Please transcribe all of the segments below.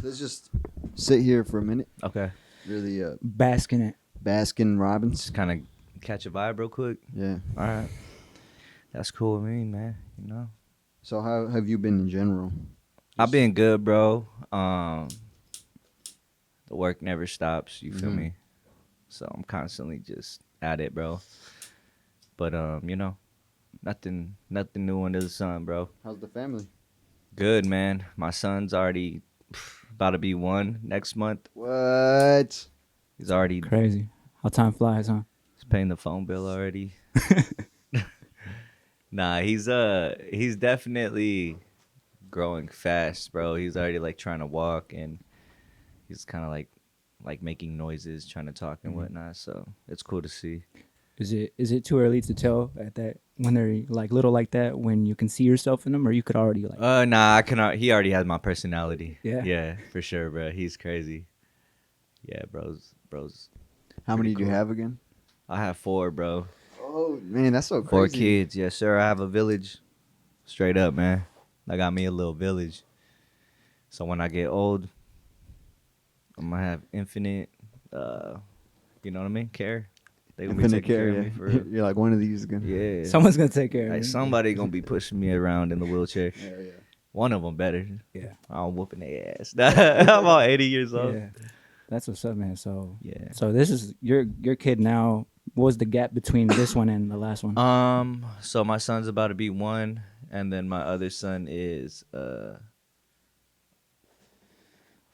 Let's just sit here for a minute. Okay. Really Bask in it. Baskin Robbins. Just kind of catch a vibe real quick. Yeah. All right. That's cool with me, man. You know. So how have you been in general? I've been good, bro. The work never stops. You feel Mhm. me? So I'm constantly just at it, bro. But you know, nothing new under the sun, bro. How's the family? Good, man. My son's already about to be 1 next month. What? He's already Crazy. How time flies, huh? he's paying the phone bill already. Nah, he's definitely growing fast, bro. He's already like trying to walk and he's kind of like making noises, trying to talk and whatnot. So it's cool to see. Is it too early to tell at that when they're like little like that when you can see yourself in them, or you could already like? Nah, I cannot. He already has my personality. Yeah. Yeah, for sure, bro. He's crazy. Yeah, bros. How many do you cool. have again? I have 4, bro. Oh man, that's so crazy. 4 kids. Yes, sir. I have a village. Straight up, man. I got me a little village. So when I get old, I'm gonna have infinite, you know what I mean? Care. They gonna be Infinite taking care care. of me for real. You're like one of these is gonna. Yeah. Someone's gonna take care of Like you. somebody gonna be pushing me around in the wheelchair. Yeah, yeah. One of them better. Yeah. I'm whooping their ass. I'm about 80 years old. Yeah. That's what's up, man. So Yeah. So this is your kid now. What was the gap between this one and the last one? So my son's about to be 1, and then my other son is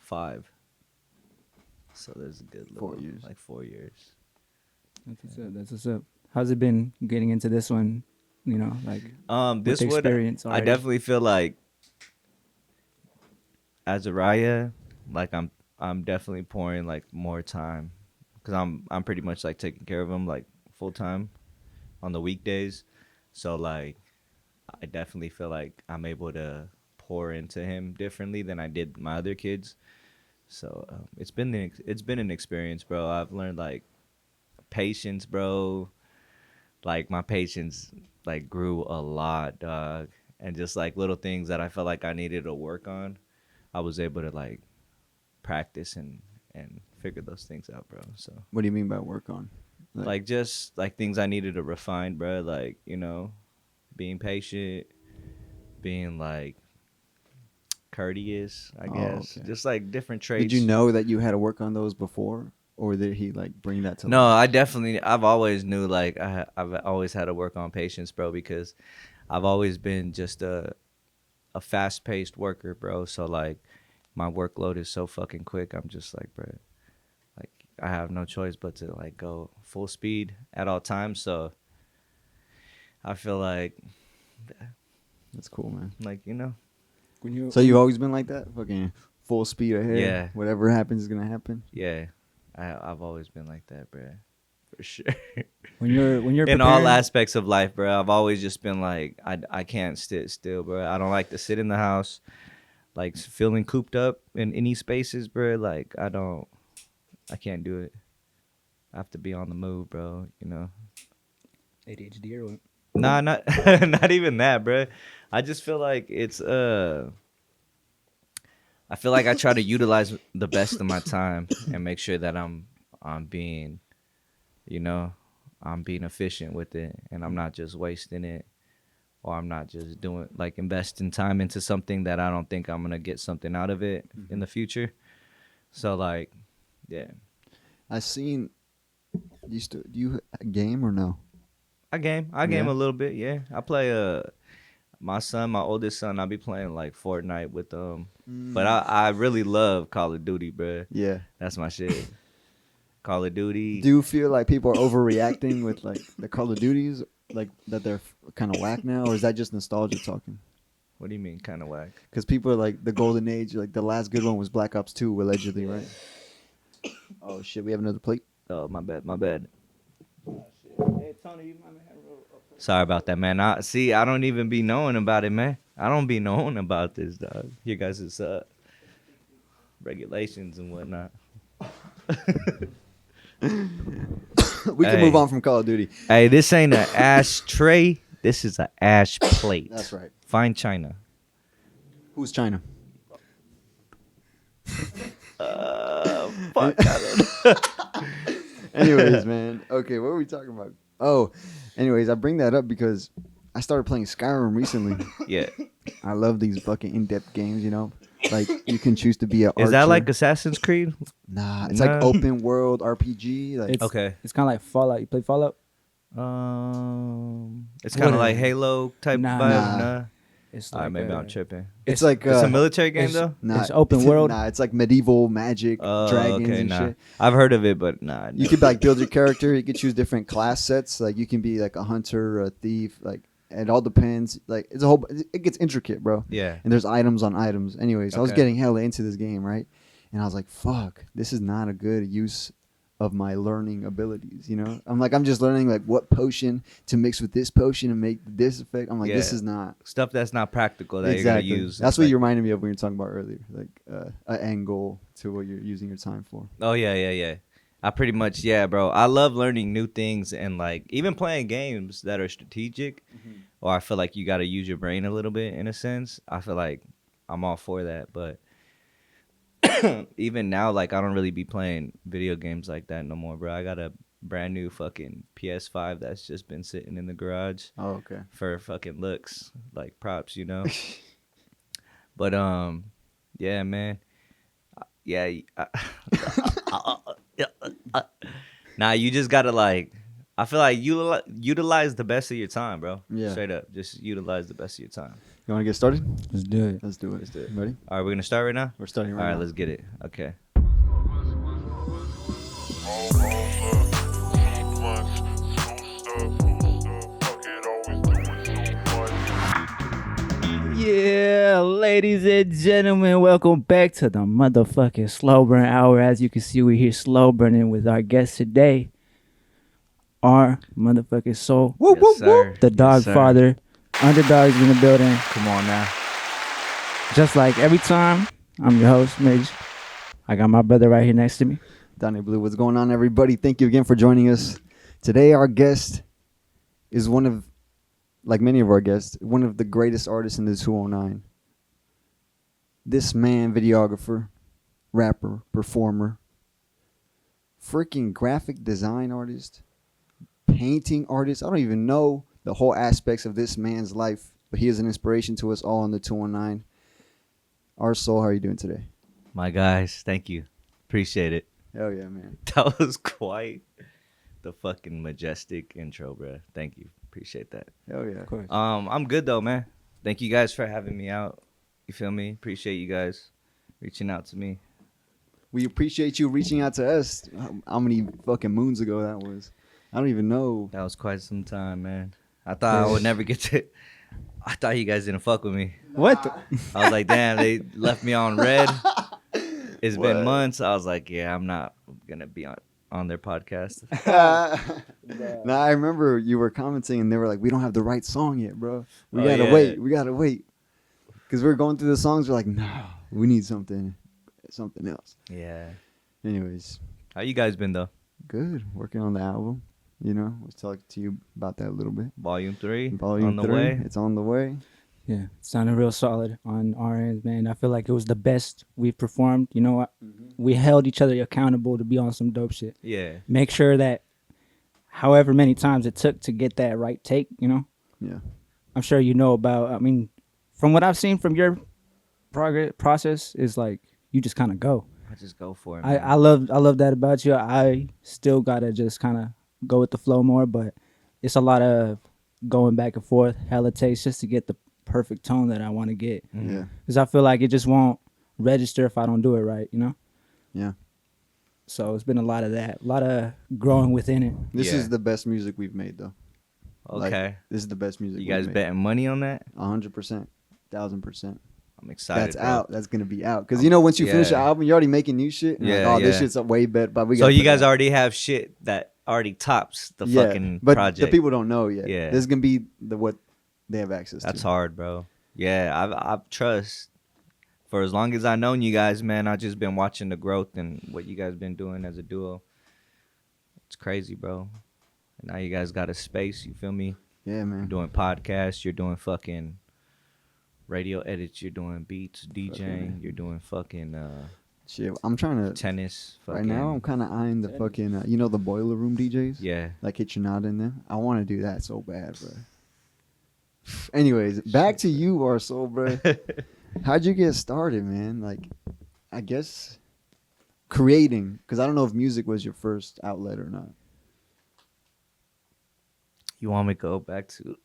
5. So there's a good little, 4 years. like 4 years. That's what's up. That's what's up. How's it been getting into this one? You know, like This the would experience I already? definitely feel like as a Raya, like I'm definitely pouring like more time because I'm pretty much like taking care of him like full time on the weekdays. So like I definitely feel like I'm able to pour into him differently than I did my other kids. So it's been an experience, bro. I've learned like patience, bro. Like my patience like grew a lot, dog. And just like little things that I felt like I needed to work on, I was able to like practice and figure those things out, bro. So What do you mean by work on? like just like things I needed to refine, bro. Like, you know, being patient, being like courteous, I guess. Okay. Just like different traits. Did you know that you had to work on those before, or did he like bring that to? No, life? I've always knew like I've always had to work on patience, bro, because I've always been just a fast-paced worker, bro. So like my workload is so fucking quick. I'm just like, bro, like I have no choice but to like go full speed at all times. So I feel like That's cool, man. like, you know, So you've always been like that, fucking full speed ahead. Yeah. Whatever happens is gonna happen. yeah, I've always been like that, bro. For sure. when you're In all preparing- aspects of life, bro. I've always just been like, I can't sit still, bro. I don't like to sit in the house, like feeling cooped up in any spaces, bro. Like I can't do it. I have to be on the move, bro. You know. ADHD or what? Nah, not not even that, bro. I just feel like it's I feel like I try to utilize the best of my time and make sure that I'm being, you know, I'm being efficient with it and I'm not just wasting it or I'm not just doing like investing time into something that I don't think I'm gonna get something out of it in the future. So like, yeah. I seen. Do you game or no? I game Yeah? a little bit, yeah. I play my oldest son, I be playing like Fortnite with them. But I really love Call of Duty, bro. Yeah. That's my shit. Call of Duty. Do you feel like people are overreacting with like the Call of Duties, like that they're kind of whack now, or is that just nostalgia talking? What do you mean kind of whack? Because people are like the golden age, like the last good one was Black Ops 2, allegedly, right? Oh shit, we have another plate. Oh, my bad. Hey, Tony, you mind Sorry about that, man. I don't even be knowing about it, man. I don't be knowing about this, dog. You guys is regulations and whatnot. We can Hey. move on from Call of Duty. Hey, this ain't an ashtray. This is an ash plate. That's right. Fine China. Who's China? fuck. I don't Anyways, man. Okay, what were we talking about? Oh, anyways, I bring that up because I started playing Skyrim recently. Yeah. I love these fucking in-depth games, you know? Like, you can choose to be an archer. Is that like Assassin's Creed? Nah, it's Nah. like open world RPG. Like, It's Okay. It's kind of like Fallout. You play Fallout? It's kind What of like is it? Halo type Nah. vibe. Nah. Nah. It's All right, like maybe I'm tripping. it's like It's a military game it's- though. nah, it's open world. Nah, it's like medieval magic, dragons okay, and nah. shit. I've heard of it, but nah. You could like build your character. You could choose different class sets. Like you can be like a hunter, a thief. Like it all depends. Like it's a whole. It gets intricate, bro. Yeah. And there's items on items. Anyways, I was Okay. getting hella into this game, right? And I was like, "Fuck, this is not a good use of my learning abilities." You know, I'm just learning like what potion to mix with this potion and make this effect. I'm like, this Yeah. is not Stuff that's not practical that exactly. you're gonna use. That's It's what like- you reminded me of when you were talking about earlier, like an end goal to what you're using your time for. Oh yeah. I pretty much bro. I love learning new things and like even playing games that are strategic, or I feel like you got to use your brain a little bit in a sense. I feel like I'm all for that, but even now, like I don't really be playing video games like that no more, bro. I got a brand new fucking PS5 that's just been sitting in the garage Oh, okay. for fucking looks, like props, you know. But yeah, man. Yeah. Nah, you just gotta like. I feel like you utilize the best of your time, bro. Yeah. Straight up, just utilize the best of your time. You want to get started? Let's do it. Let's do it. Ready? All right, we're gonna start right now. We're starting All right right, now. let's get it. Okay. Yeah, ladies and gentlemen, welcome back to the motherfucking Slow Burn Hour. As you can see, we're here slow burning with our guest today, our motherfucking soul, Yes, sir. the Yes, dog sir. father, Underdawgs in the building. Come on now. Just like every time, I'm your host, Midge. I got my brother right here next to me. Donnie Blue, what's going on, everybody? Thank you again for joining us. Today, our guest is one of, like many of our guests, one of the greatest artists in the 209. This man, videographer, rapper, performer, freaking graphic design artist, painting artist. I don't even know the whole aspects of this man's life, but he is an inspiration to us all in the 219. Our soul, how are you doing today? My guys, thank you. Appreciate it. Hell yeah, man. That was quite the fucking majestic intro, bro. Thank you. Appreciate that. Hell yeah. Of course. I'm good though, man. Thank you guys for having me out. You feel me? Appreciate you guys reaching out to me. We appreciate you reaching out to us. How many fucking moons ago that was? I don't even know. That was quite some time, man. I thought I would never get to. I thought you guys didn't fuck with me. What? I was like, damn, they left me on red. It's What? been months. I was like, yeah, I'm not gonna be on their podcast. Nah, I remember you were commenting and they were like, we don't have the right song yet, bro. We Oh, gotta yeah. wait. We gotta wait. Because we were going through the songs. We're like, no, we need something else. Yeah. Anyways, How you guys been though? good. Working on the album. You know, I was talking to you about that a little bit. Volume 3 Volume on the 3, way. It's on the way. Yeah, it sounded real solid on our end, man. I feel like it was the best we've performed. You know, we held each other accountable to be on some dope shit. Yeah. Make sure that however many times it took to get that right take, you know, Yeah. I'm sure you know about. I mean, from what I've seen from your process, is like you just kind of go. I just go for it. I love that about you. I still gotta just kind of go with the flow more, but it's a lot of going back and forth, hella takes just to get the perfect tone that I want to get. Yeah. Because I feel like it just won't register if I don't do it right, you know? Yeah. So it's been a lot of that, a lot of growing within it. This Yeah. is the best music we've made, though. Like, Okay. this is the best music You we've guys made. betting money on that? 100%. 1,000%. I'm excited. That's bro. out. That's gonna be out. Because you know, once you finish the Yeah. album, you're already making new shit. And Yeah, like, oh, this yeah. shit's way better. But we So got. you guys already have shit that already tops the fucking but project. the people don't know yet. Yeah. This is gonna be what they have access That's to. hard, bro. Yeah, I've trust. For as long as I known you guys, man, I just been watching the growth and what you guys been doing as a duo. It's crazy, bro. And now you guys got a space. You feel me? Yeah, You're man. doing podcasts. You're doing fucking radio edits. You're doing beats, DJing. Fucking- You're doing fucking Shit, I'm trying to. tennis. Right now, I'm kind of eyeing the fucking, you know, the boiler room DJs. Yeah. Like hit your knot in there. I want to do that so bad, bro. Anyways, back to you, Arsoul, bro. How'd you get started, man? Like, I guess creating, because I don't know if music was your first outlet or not. You want me to go back to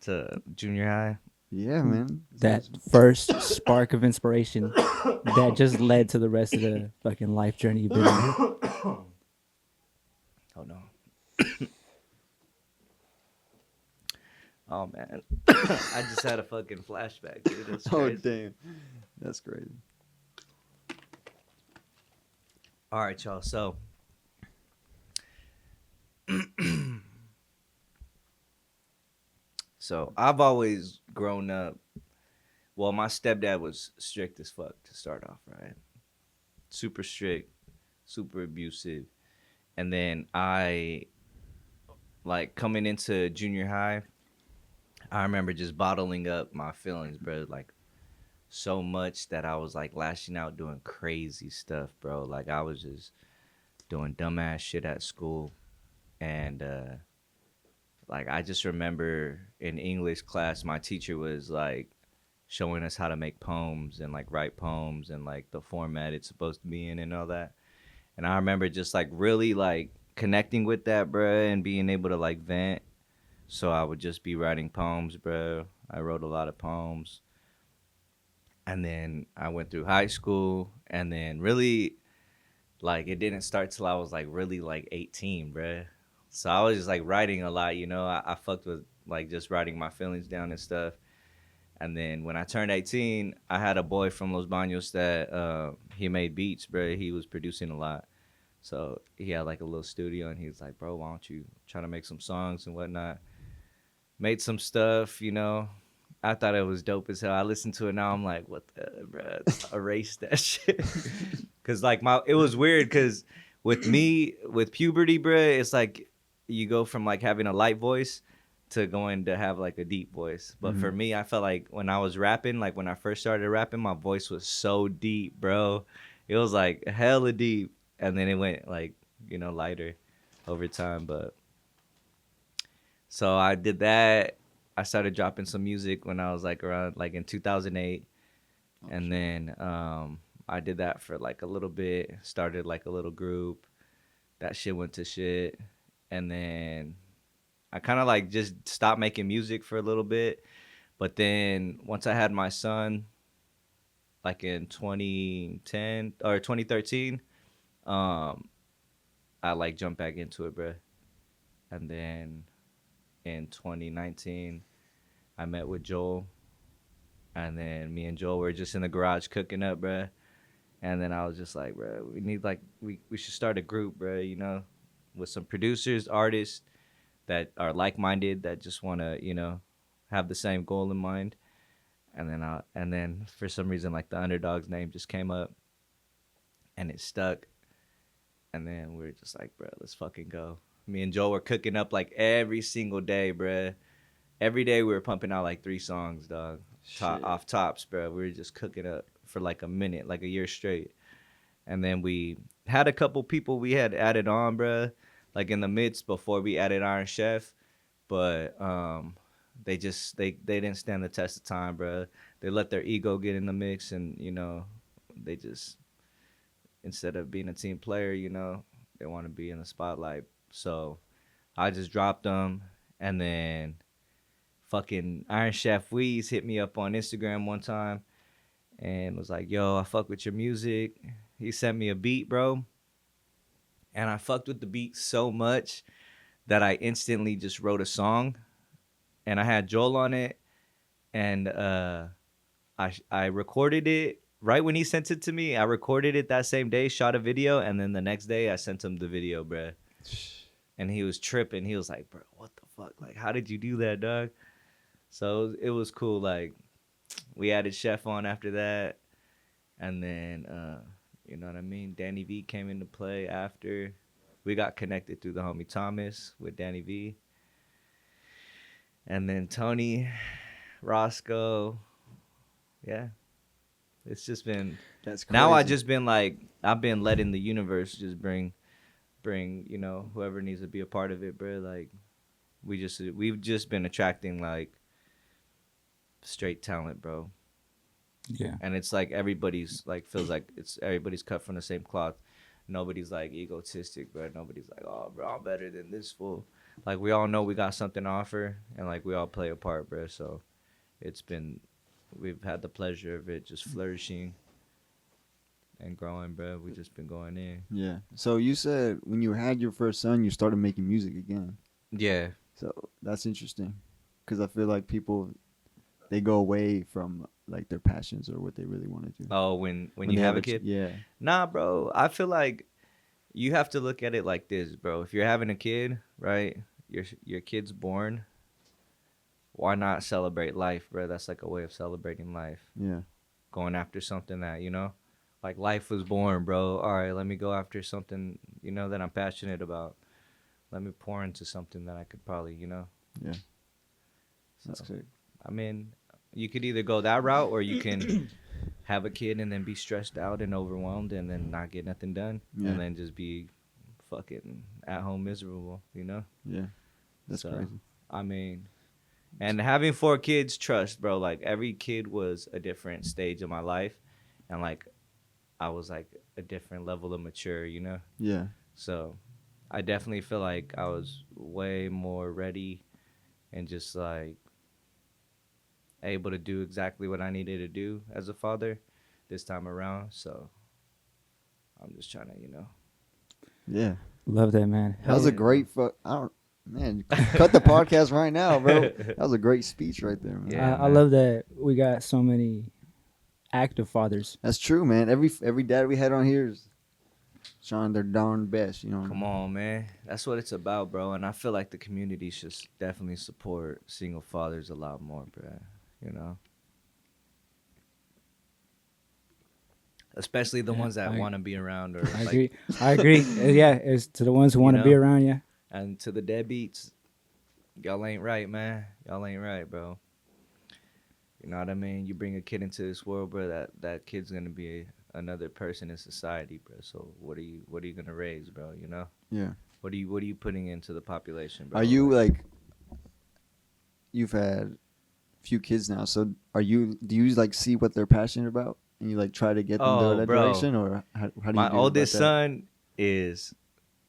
to junior high? Yeah, man. That first spark of inspiration that just led to the rest of the fucking life journey you've been on. Oh no. Oh man. I just had a fucking flashback, dude. That's Oh crazy. damn, that's crazy. All right, y'all. So so I've always grown up. Well, my stepdad was strict as fuck to start off, right? Super strict, super abusive. And then I, like, coming into junior high, I remember just bottling up my feelings, bro. Like, so much that I was, like, lashing out doing crazy stuff, bro. Like, I was just doing dumbass shit at school. And, like, I just remember in English class, my teacher was, like, showing us how to make poems and, like, write poems and, like, the format it's supposed to be in and all that. And I remember just, like, really, like, connecting with that, bruh, and being able to, like, vent. So I would just be writing poems, bro. I wrote a lot of poems. And then I went through high school. And then really, like, it didn't start till I was, like, really, like, 18, bruh. So I was just, like, writing a lot, you know. I fucked with, like, just writing my feelings down and stuff. And then when I turned 18, I had a boy from Los Baños that he made beats, bro. He was producing a lot. So he had like a little studio and he was like, bro, why don't you try to make some songs and whatnot? Made some stuff, you know. I thought it was dope as hell. I listened to it now. I'm like, what the, bro? Erase that shit. Cause like it was weird. Cause with me, with puberty, bro, it's like you go from like having a light voice to going to have like a deep voice. But for me, I felt like when I was rapping, like when I first started rapping, my voice was so deep, bro. It was like hella deep. And then it went like, you know, lighter over time. But so I did that. I started dropping some music when I was like around like in 2008. And then I did that for like a little bit, started like a little group. That shit went to shit. And then I kind of like just stopped making music for a little bit. But then once I had my son, like in 2010 or 2013, I like jumped back into it, bro. And then in 2019, I met with Joel. And then me and Joel were just in the garage cooking up, bro. And then I was just like, bro, we need like, we should start a group, bro, you know, with some producers, artists that are like-minded, that just want to, you know, have the same goal in mind. And then for some reason, like the Underdawgs name just came up and it stuck. And then we were just like, bro, let's fucking go. Me and Joel were cooking up like every single day, bro. Every day we were pumping out like 3 songs, dog. Off tops, bro. We were just cooking up for like a minute, like a year straight. And then we had a couple people we had added on, bro, like in the midst before we added Iron Chef. But they didn't stand the test of time, bro. They let their ego get in the mix, and you know, they just, instead of being a team player, you know, they want to be in the spotlight. So I just dropped them, and then fucking Iron Chef Weeze hit me up on Instagram one time and was like, yo, I fuck with your music. He sent me a beat, bro. And I fucked with the beat so much that I instantly just wrote a song. And I had Joel on it. And I recorded it right when he sent it to me. I recorded it that same day, shot a video. And then the next day I sent him the video, bro. And he was tripping. He was like, bro, what the fuck? Like, how did you do that, dog? So it was cool. Like, we added Chef on after that. And then, you know what I mean? Danny V came into play after. We got connected through the homie Thomas with Danny V. And then Tony, Roscoe. Yeah. It's just been That's crazy. now. I just been like I've been letting the universe just bring whoever needs to be a part of it, bro. Like we've just been attracting like straight talent, bro. Yeah. And it's like everybody's like feels like it's everybody's cut from the same cloth. Nobody's like egotistic, bro. Nobody's like, oh, bro, I'm better than this fool. Like we all know we got something to offer, and like we all play a part, bro. So it's been we've had the pleasure of it just flourishing and growing, bro. We just been going in. Yeah. So you said when you had your first son, you started making music again. Yeah, So that's interesting, because I feel like people they go away from like their passions or what they really want to do. oh, when When you they have a ch- kid. Yeah. Nah, bro. I feel like you have to look at it like this, bro. If you're having a kid, right? Your kid's born. Why not celebrate life, bro? That's like a way of celebrating life. Yeah. Going after something that like life was born, bro. All right, let me go after something that I'm passionate about. Let me pour into something that I could probably. Yeah. That's So, good. I mean, you could either go that route or you can have a kid and then be stressed out and overwhelmed and then not get nothing done Yeah. and then just be fucking at home miserable, Yeah. That's So, crazy. I mean, and having 4 kids, trust, bro. Like every kid was a different stage of my life, and like I was like a different level of mature. Yeah. So I definitely feel like I was way more ready and just like able to do exactly what I needed to do as a father this time around. So I'm just trying to, Yeah. Love that, man. That was a Yeah. great man, cut the podcast right now, bro. That was a great speech right there, man. Yeah, I man. love that we got so many active fathers. That's true, man. Every dad we had on here is trying their darn best, you know. Come on, man. That's what it's about, bro. And I feel like the community should definitely support single fathers a lot more, bro. Especially the Yeah, ones that I- want to be around or I like, agree. I agree. Yeah, it's to the ones who You want to be know? around you. and to the deadbeats, y'all ain't right, man. Y'all ain't right, bro. You know what I mean? You bring a kid into this world, bro. That kid's gonna be another person in society, bro. So what are you gonna raise, bro? Yeah. What are you putting into the population, bro? Are you like you've had a few kids now, so do you like see what they're passionate about and you like try to get them to Oh, that bro. direction, or how do you My do oldest about that? son is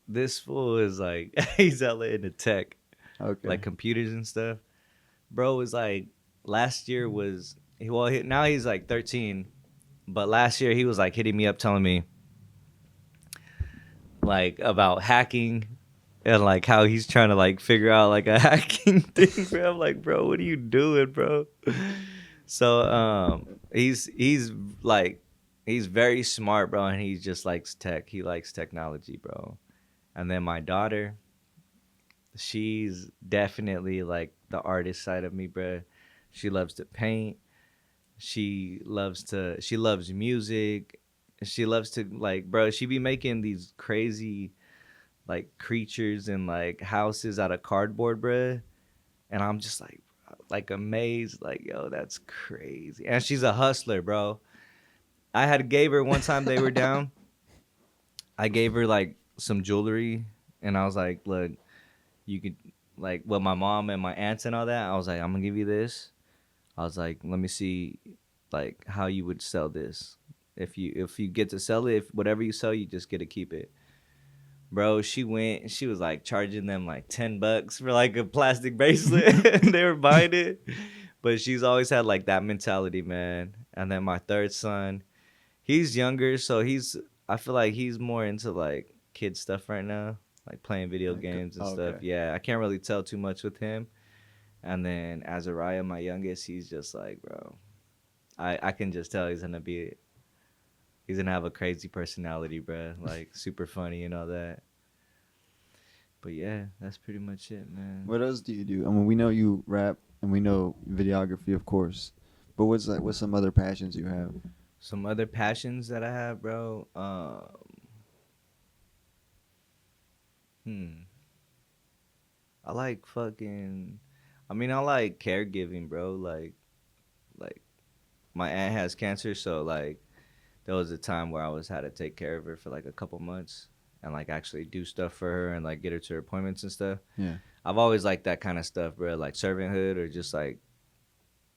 this fool is like he's hella into tech, Okay. like computers and stuff. Bro is like last year was now he's like 13, but last year he was like hitting me up telling me like about hacking and like how he's trying to like figure out like a hacking thing, bro. I'm like, bro, what are you doing, bro? So he's like he's very smart, bro, and he just likes tech. He likes technology, bro. And then my daughter, she's definitely like the artist side of me, bro. She loves to paint. She loves music. She loves to like, bro, she be making these crazy like creatures and like houses out of cardboard, bro. And I'm just like amazed, like, yo, that's crazy. And she's a hustler, bro. I had gave her one time they were down. I gave her like some jewelry and I was like, look, you could like with my mom and my aunts and all that, I was like, I'm gonna give you this. I was like, let me see like how you would sell this. If you get to sell it, if whatever you sell, you just get to keep it. Bro, she went and she was like charging them like $10 for like a plastic bracelet. They were buying it. But she's always had like that mentality, man. And then my third son, he's younger, so I feel like he's more into like kid stuff right now, like playing video Like, games and okay. stuff. Yeah, I can't really tell too much with him. And then Azariah, my youngest, he's just like, bro, I can just tell he's gonna have a crazy personality, bro. Like super funny and all that. But yeah, that's pretty much it, man. What else do you do? I mean, we know you rap and we know videography, of course. But what's some other passions you have? Some other passions that I have, bro. I like fucking. I mean, I like caregiving, bro. Like my aunt has cancer, so like there was a time where I was had to take care of her for like a couple months and like actually do stuff for her and like get her to her appointments and stuff. Yeah. I've always liked that kind of stuff, bro. Like servanthood or just like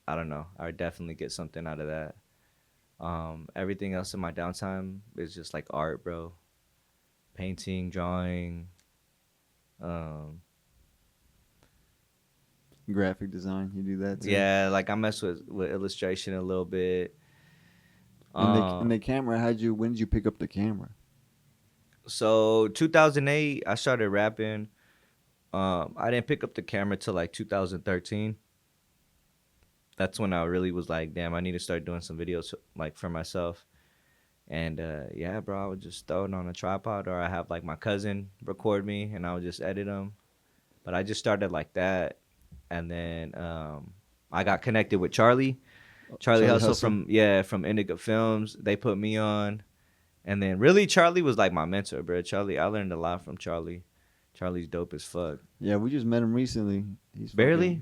I don't know. I would definitely get something out of that. Everything else in my downtime is just like art, bro. Painting, drawing. Um, Graphic design, you do that too. yeah, like I mess with illustration a little bit. And the camera, when did you pick up the camera? So 2008, I started rapping. I didn't pick up the camera till like 2013. That's when I really was like, damn, I need to start doing some videos like for myself. And yeah, bro, I would just throw it on a tripod, or I have like my cousin record me, and I would just edit them. But I just started like that, and then I got connected with Charlie Charlie Hustle Hustle? from Indica Films. They put me on, and then really Charlie was like my mentor, bro. Charlie, I learned a lot from Charlie. Charlie's dope as fuck. Yeah, we just met him recently. He's Barely?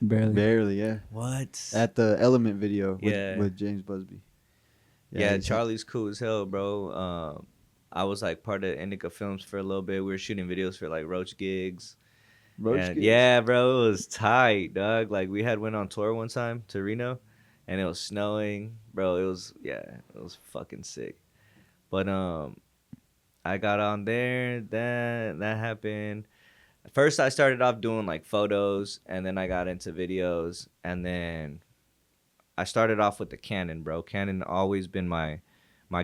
barely, yeah. What? At the Element video Yeah. with James Busby. Yeah, he's- Charlie's cool as hell, bro. I was like part of Indica Films for a little bit. We were shooting videos for like Roach gigs. Roach And Gigs. yeah, bro, it was tight, dog. Like we had went on tour one time to Reno, and it was snowing, bro. It was fucking sick. But I got on there. That happened. First, I started off doing like photos, and then I got into videos, and then I started off with the Canon, bro. Canon always been my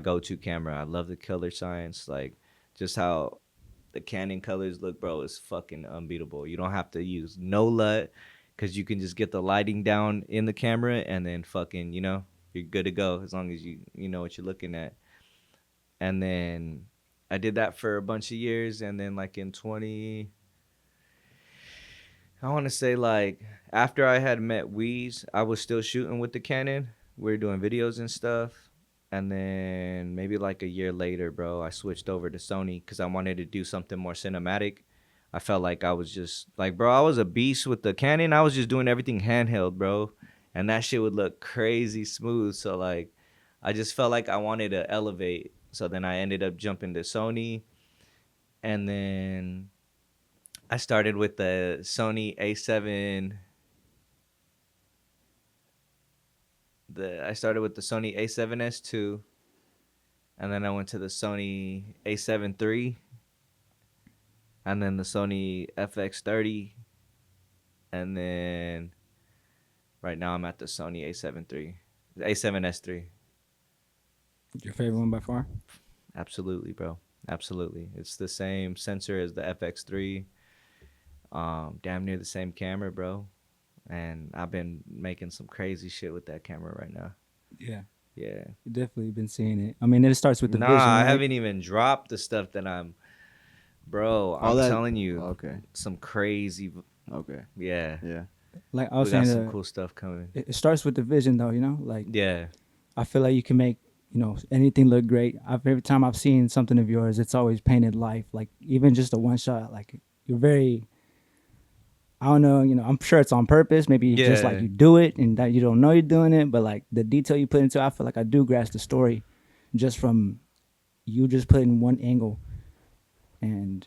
go-to camera. I love the color science, like just how the Canon colors look, bro, is fucking unbeatable. You don't have to use no LUT because you can just get the lighting down in the camera and then fucking, you're good to go as long as you know what you're looking at. And then I did that for a bunch of years, and then like in I want to say like after I had met Weez, I was still shooting with the Canon. We were doing videos and stuff. And then maybe like a year later, bro, I switched over to Sony because I wanted to do something more cinematic. I felt like I was just like, bro, I was a beast with the Canon. I was just doing everything handheld, bro. And that shit would look crazy smooth. So like, I just felt like I wanted to elevate. So then I ended up jumping to Sony. And then I started with the Sony A7. I started with the Sony A7S II, and then I went to the Sony A7 III, and then the Sony FX30, and then right now I'm at the Sony A7 III, the A7S III. Your favorite one by far? Absolutely, bro. Absolutely. It's the same sensor as the FX3. Damn near the same camera, bro. And I've been making some crazy shit with that camera right now. Yeah. Yeah. You definitely been seeing it. I mean, it starts with the Nah, vision. I right? haven't even dropped the stuff that bro, I'm telling you, Okay. some crazy, Okay. yeah. Yeah. Like I We was got saying, some cool stuff coming. it starts with the vision, though. Like Yeah. I feel like you can make anything look great. Every time I've seen something of yours, it's always painted life. Like even just a one shot, like you're very. I don't know, I'm sure it's on purpose. Maybe just like Yeah. you do it and that you don't know you're doing it, but like the detail you put into it, I feel like I do grasp the story just from you just putting one angle and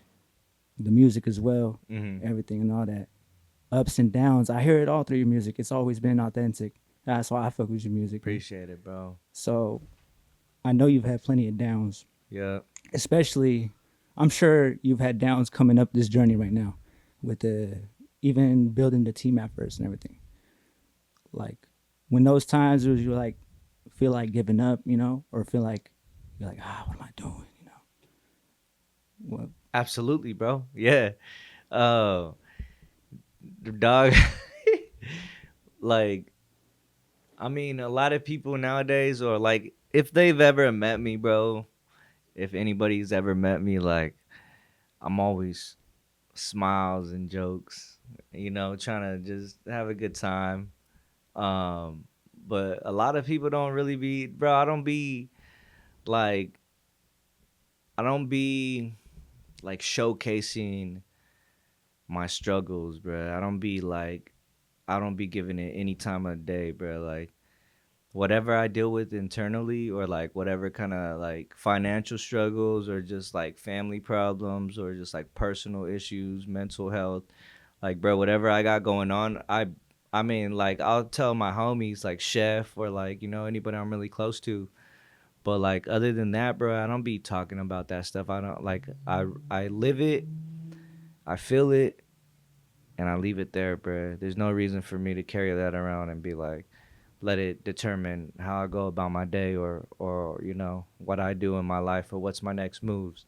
the music as well, Mm-hmm. everything and all that. Ups and downs. I hear it all through your music. It's always been authentic. That's why I fuck with your music. man. Appreciate it, bro. So I know you've had plenty of downs, Yeah. especially I'm sure you've had downs coming up this journey right now with even building the team at first and everything. Like when those times where you like feel like giving up, or feel like you're like, what am I doing? Well, Absolutely, bro. Yeah. The dog, like, I mean, a lot of people nowadays, or like, if they've ever met me, bro, if anybody's ever met me, like, I'm always smiles and jokes, trying to just have a good time. But a lot of people don't really be, bro. Like, I don't be like showcasing my struggles, bro. I don't be giving it any time of the day, bro. Like, whatever I deal with internally, or like whatever kind of like financial struggles, or just like family problems, or just like personal issues, mental health, like bro, whatever I got going on, I mean, like I'll tell my homies, like Chef, or like, anybody I'm really close to. But like other than that, bro, I don't be talking about that stuff. I don't like I live it, I feel it, and I leave it there, bro. There's no reason for me to carry that around and be like, let it determine how I go about my day, or what I do in my life, or what's my next moves.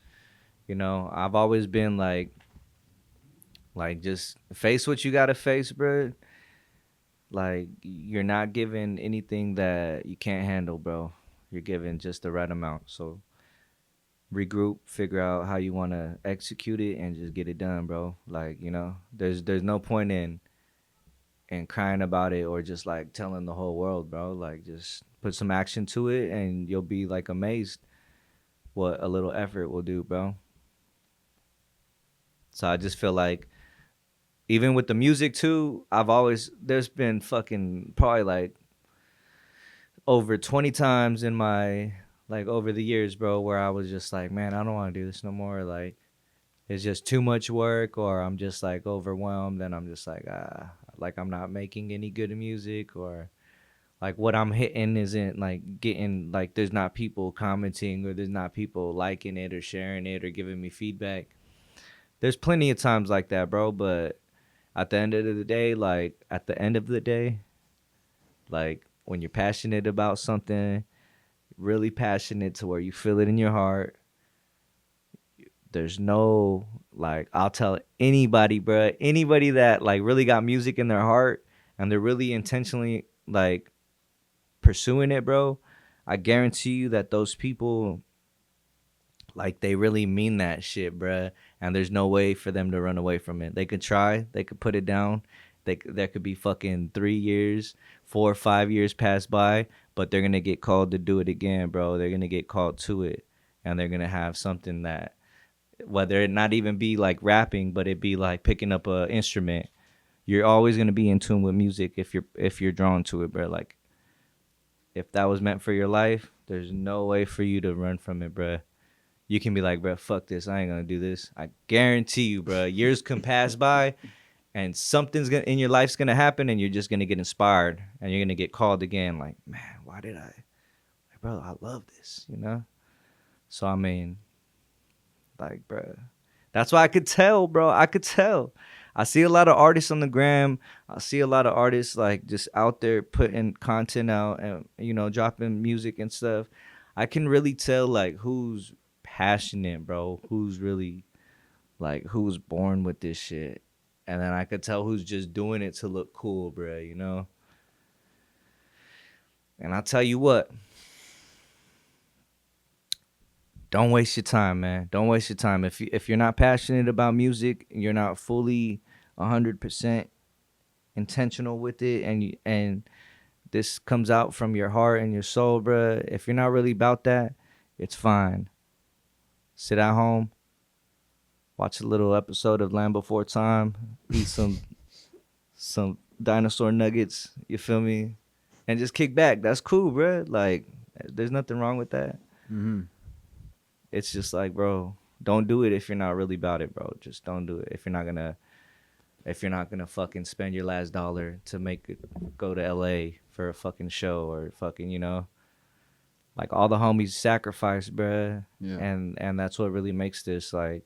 I've always been like just face what you gotta face, bro. Like you're not given anything that you can't handle, bro. You're given just the right amount. So regroup, figure out how you want to execute it, and just get it done, bro. Like there's no point in crying about it, or just like telling the whole world, bro. Like just put some action to it, and you'll be like amazed what a little effort will do, bro. So I just feel like even with the music too, there's been fucking probably like over 20 times in my like over the years, bro, where I was just like, man, I don't want to do this no more. Like it's just too much work, or I'm just like overwhelmed, and I'm just like I'm not making any good music, or like what I'm hitting isn't like getting, like there's not people commenting, or there's not people liking it or sharing it or giving me feedback. There's plenty of times like that, bro, but at the end of the day, like when you're passionate about something, really passionate to where you feel it in your heart, there's no, like, I'll tell anybody, bro, anybody that like really got music in their heart, and they're really intentionally like pursuing it, bro. I guarantee you that those people, like, they really mean that shit, bruh. And there's no way for them to run away from it. They could try, they could put it down. There could be fucking 3 years, 4 or 5 years pass by, but they're gonna get called to do it again, bro. They're gonna get called to it, and they're gonna have something that, whether it not even be like rapping, but it be like picking up a instrument. You're always gonna be in tune with music if you're drawn to it, bro. Like if that was meant for your life, there's no way for you to run from it, bro. You can be like, bro, fuck this. I ain't gonna do this. I guarantee you, bro. Years can pass by, and something's gonna in your life's gonna happen, and you're just gonna get inspired, and you're gonna get called again. Like, man, why did I? Like, bro, I love this. So I mean, like, bro, that's why I could tell, bro. I could tell. I see a lot of artists on the gram. I see a lot of artists like just out there putting content out, and dropping music and stuff. I can really tell like who's passionate, bro. Who's really like who's born with this shit. And then I could tell who's just doing it to look cool, bro. And I'll tell you what, don't waste your time, man. Don't waste your time. If you're not passionate about music, you're not fully 100% intentional with it, and this comes out from your heart and your soul, bruh. If you're not really about that, it's fine. Sit at home, watch a little episode of Land Before Time, eat some dinosaur nuggets. You feel me? And just kick back. That's cool, bruh. Like, there's nothing wrong with that. Mm-hmm. It's just like, bro, don't do it if you're not really about it, bro. Just don't do it if you're not gonna fucking spend your last dollar to make it go to LA for a fucking show, or fucking, like all the homies sacrifice, bruh. Yeah. And that's what really makes this like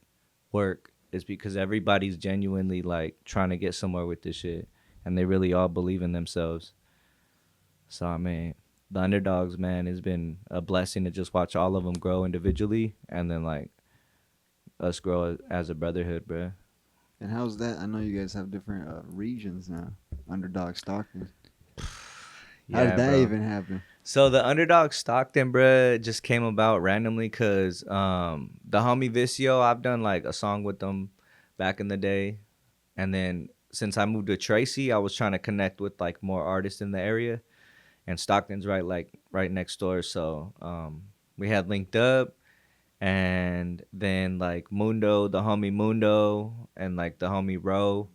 work, is because everybody's genuinely like trying to get somewhere with this shit, and they really all believe in themselves. So I mean, the Underdogs, man, has been a blessing to just watch all of them grow individually, and then like us grow as a brotherhood, bruh. And how's that? I know you guys have different regions now. Underdog Stockton. How did that bro. even happen? So the Underdog Stockton, bruh, just came about randomly because the homie Vicio, I've done like a song with them back in the day. And then since I moved to Tracy, I was trying to connect with like more artists in the area. And Stockton's right next door. So we had linked up. And then like Mundo, the homie Mundo, and like the homie Ro,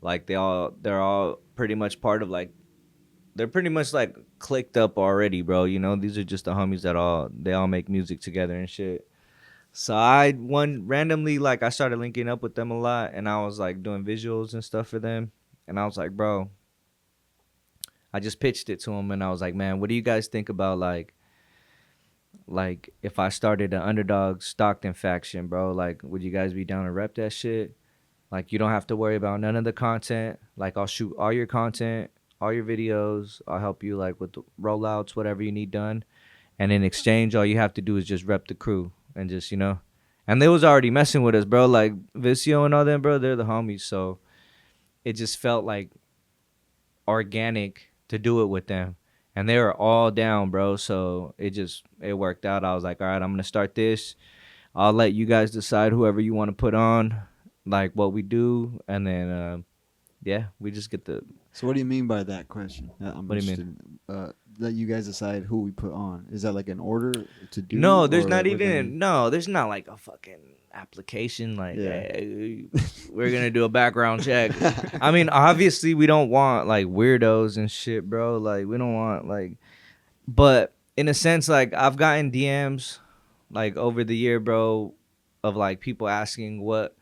like they're all pretty much part of like they're pretty much like clicked up already, bro. You know, these are just the homies that they all make music together and shit. So randomly like I started linking up with them a lot, and I was like doing visuals and stuff for them, and I was like, bro, I just pitched it to them, and I was like, man, what do you guys think about like if I started an Underdog Stockton faction, bro? Like, would you guys be down to rep that shit? Like, you don't have to worry about none of the content. Like, I'll shoot all your content, all your videos. I'll help you like with the rollouts, whatever you need done. And in exchange, all you have to do is just rep the crew and just, you know. And they was already messing with us, bro. Like Vicio and all them, bro. They're the homies. So it just felt like organic to do it with them. And they were all down, bro. So it worked out. I was like, all right, I'm gonna start this. I'll let you guys decide whoever you want to put on, like what we do, and then yeah, we just get the. So what do you mean by that question? I'm What do you interested. Let you guys decide who we put on. Is that like an order to do? No, there's or not what does that even mean? no, there's not like a fucking application like Yeah. hey, we're gonna do a background check. I mean, obviously we don't want like weirdos and shit, bro. Like we don't want like, but in a sense, like I've gotten DMs like over the year, bro, of like people asking what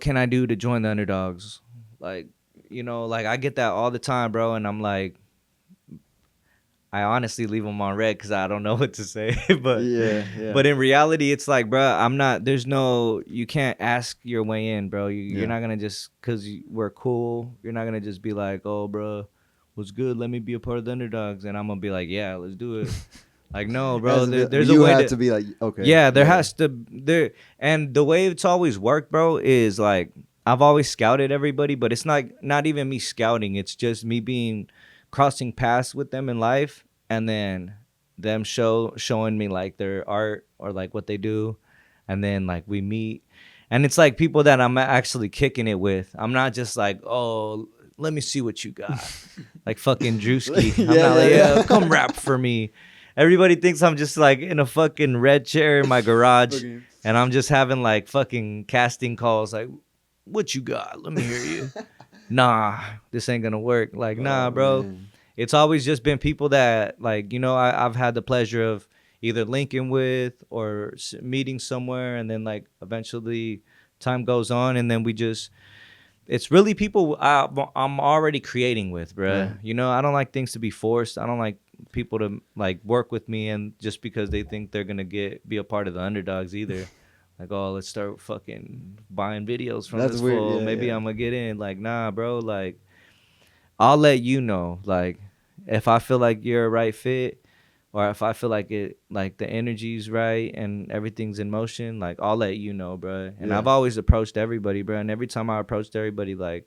can I do to join the Underdogs? Like, you know, like I get that all the time, bro, and I'm like, I honestly leave them on red because I don't know what to say. but Yeah. but in reality, it's like, bro, I'm not. There's no. You can't ask your way in, bro. You're Yeah. not gonna just because we're cool. You're not gonna just be like, oh, bro, what's good? Let me be a part of the Underdogs, and I'm gonna be like, yeah, let's do it. Like, no, bro. As if There's you a way have to be like, okay. Yeah, there has to there, and the way it's always worked, bro, is like I've always scouted everybody, but it's not even me scouting. It's just me being crossing paths with them in life, and then them showing me like their art or like what they do, and then like we meet, and it's like people that I'm actually kicking it with. I'm not just like, oh, let me see what you got, like fucking Drewski. I'm not like, yeah, come rap for me. Everybody thinks I'm just like in a fucking red chair in my garage, Okay. and I'm just having like fucking casting calls. Like, what you got? Let me hear you. Nah, this ain't gonna work. Like, nah, Oh, bro. man. It's always just been people that like, you know, I've had the pleasure of either linking with or meeting somewhere, and then like eventually time goes on, and then it's really people I'm already creating with, bruh. Yeah. You know, I don't like things to be forced. I don't like people to like work with me and just because they think they're gonna be a part of the Underdogs either. Like, oh, let's start fucking buying videos from That's this weird. fool. Yeah, Maybe yeah. I'm gonna get in. Like, nah, bro. Like, I'll let you know. Like, if I feel like you're a right fit, or if I feel like like the energy's right and everything's in motion, like I'll let you know, bro. And Yeah. I've always approached everybody, bro. And every time I approached everybody, like